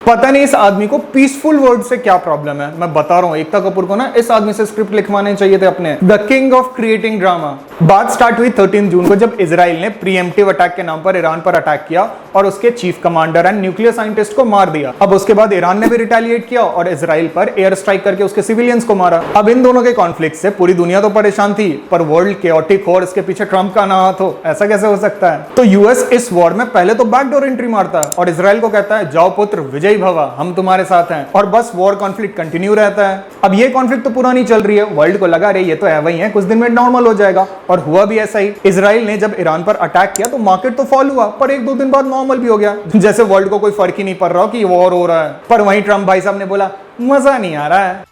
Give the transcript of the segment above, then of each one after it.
पता नहीं इस आदमी को पीसफुल वर्ड से क्या प्रॉब्लम है। मैं बता रहा हूँ एकता कपूर को ना इस आदमी से स्क्रिप्ट लिखवाने चाहिए थे अपने। The king of creating drama. बात स्टार्ट हुई 13 जून को जब इजराइल ने प्रीएम्प्टिव अटैक के नाम पर ईरान पर अटैक किया और उसके chief commander and nuclear scientist को मार दिया। अब उसके बाद ईरान ने भी रिटेलिएट किया और इजराइल पर एयर स्ट्राइक करके उसके सिविलियंस को मारा। अब इन दोनों के कॉन्फ्लिक्ट से पूरी दुनिया तो परेशान थी, पर वर्ल्ड केओटिक हो और इसके पीछे ट्रंप का ना हाथ हो, ऐसा कैसे हो सकता है? तो यूएस इस वॉर में पहले तो बैकडोर एंट्री मारता है और इजराइल को कहता है जाओ पुत्र विजयी भवा, हम तुम्हारे साथ हैं, और बस वॉर कॉन्फ्लिक्ट कंटिन्यू रहता है। अब ये कॉन्फ्लिक्ट तो पूरा नहीं चल रही है, वर्ल्ड को लगा रही ये तो है वही है, कुछ दिन में नॉर्मल हो जाएगा, और हुआ भी ऐसा ही। इजराइल ने जब ईरान पर अटैक किया तो मार्केट तो फॉल हुआ, पर एक दो दिन बाद नॉर्मल भी हो गया, जैसे वर्ल्ड को कोई फर्क ही नहीं पड़ रहा कि वॉर हो रहा है। पर वहीं ट्रंप भाई साहब ने बोला मजा नहीं आ रहा है,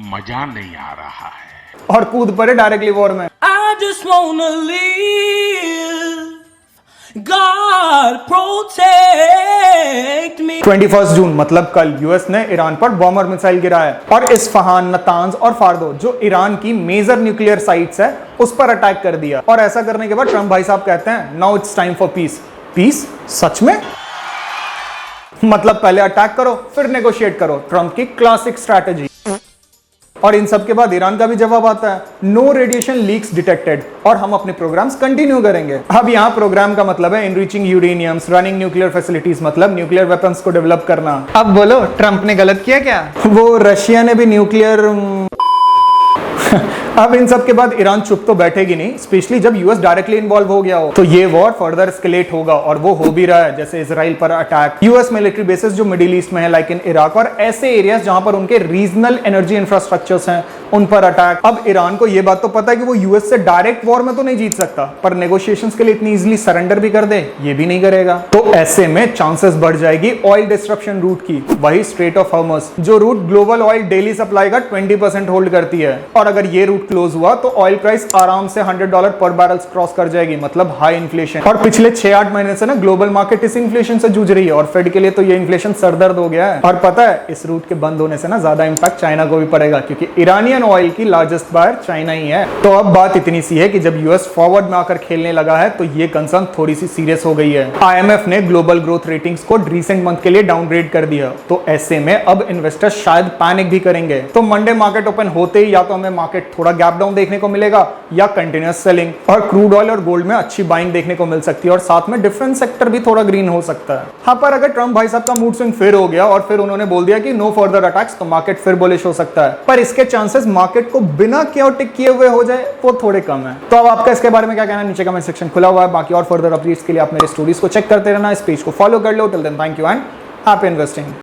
मजा नहीं आ रहा है, और कूद पड़े डायरेक्टली वॉर में। I just wanna live. God protect me. 21 जून मतलब कल यूएस ने ईरान पर बॉम्बर मिसाइल गिराया और इस्फहान, नतांज और फार्दो जो ईरान की मेजर न्यूक्लियर साइट्स है उस पर अटैक कर दिया। और ऐसा करने के बाद ट्रंप भाई साहब कहते हैं now it's time for peace. Peace? सच में? मतलब पहले अटैक करो फिर नेगोशिएट करो, ट्रंप की क्लासिक स्ट्रैटेजी। और इन सब के बाद ईरान का भी जवाब आता है नो रेडिएशन लीक्स डिटेक्टेड, और हम अपने प्रोग्राम्स कंटिन्यू करेंगे। अब यहाँ प्रोग्राम का मतलब है इनरिचिंग यूरेनियम्स, रनिंग न्यूक्लियर फैसिलिटीज, मतलब न्यूक्लियर वेपन्स को डेवलप करना। अब बोलो ट्रंप ने गलत किया क्या? वो रशिया ने भी न्यूक्लियर अब इन सब के बाद ईरान चुप तो बैठेगी नहीं, स्पेशली जब यूएस डायरेक्टली इन्वॉल्व हो गया हो। तो ये वॉर फर्दर एस्केलेट होगा और वो हो भी रहा है, जैसे इजराइल पर अटैक, यूएस मिलिट्री बेसेस जो मिडिल ईस्ट में है लाइक इन इराक, और ऐसे एरियाज जहां पर उनके रीजनल एनर्जी इंफ्रास्ट्रक्चर्स हैं उन पर अटैक। अब ईरान को ये बात तो पता है कि वो यूएस से डायरेक्ट वॉर में तो नहीं जीत सकता, पर नेगोशिएशंस के लिए इतनी इजीली सरेंडर भी कर दे ये भी नहीं करेगा। तो ऐसे में चांसेस बढ़ जाएगी ऑयल डिस्ट्रप्शन रूट की, वही स्ट्रेट ऑफ हॉर्मस, जो route global oil daily supply का 20% होल्ड करती है। और अगर ये रूट क्लोज हुआ तो ऑयल प्राइस आराम से $100 पर बैरल क्रॉस कर जाएगी, मतलब हाई इन्फ्लेशन। और पिछले 6-8 महीने से ना ग्लोबल मार्केट इस इन्फ्लेशन से जूझ रही है और फेड के लिए तो ये इन्फ्लेशन सरदर्द हो गया है। और पता है इस रूट के बंद होने से ना ज्यादा इंपैक्ट चाइना को भी पड़ेगा, क्योंकि ईरानियन ऑयल की लार्जेस्ट बायर चाइना ही है। तो अब बात इतनी सी है कि जब यूएस फॉरवर्ड में आकर खेलने लगा है तो ये कंसर्न थोड़ी सी सीरियस हो गई है। आईएमएफ ने ग्लोबल ग्रोथ रेटिंग्स को रिसेंट मंथ के लिए डाउनग्रेड कर दिया, तो ऐसे में अब इन्वेस्टर्स शायद पैनिक भी करेंगे। तो मंडे मार्केट ओपन होते ही या तो हमें मार्केट थोड़ा गैप डाउन देखने को मिलेगा या कंटिन्यूअस सेलिंग, और क्रूड ऑयल और गोल्ड में अच्छी बाइंग देखने को मिल सकती है, और साथ में डिफरेंस सेक्टर भी थोड़ा ग्रीन हो सकता है। हाँ, पर अगर ट्रंप भाई साहब का मूड स्विंग फिर हो गया और फिर उन्होंने बोल दिया कि नो फर्दर अटैक्स, तो मार्केट फिर बुलिश हो सकता है, पर इसके चांसेस मार्केट को बिना केओटिक किए हुए हो जाए वो थोड़े कम है। तो अब आपका इसके बारे में क्या कहना है? नीचे कमेंट सेक्शन खुला हुआ है। बाकी और फर्दर अपडेट्स के लिए आप मेरे स्टोरीज को चेक करते रहना, इस पेज को फॉलो कर लो। Till then thank you and happy investing.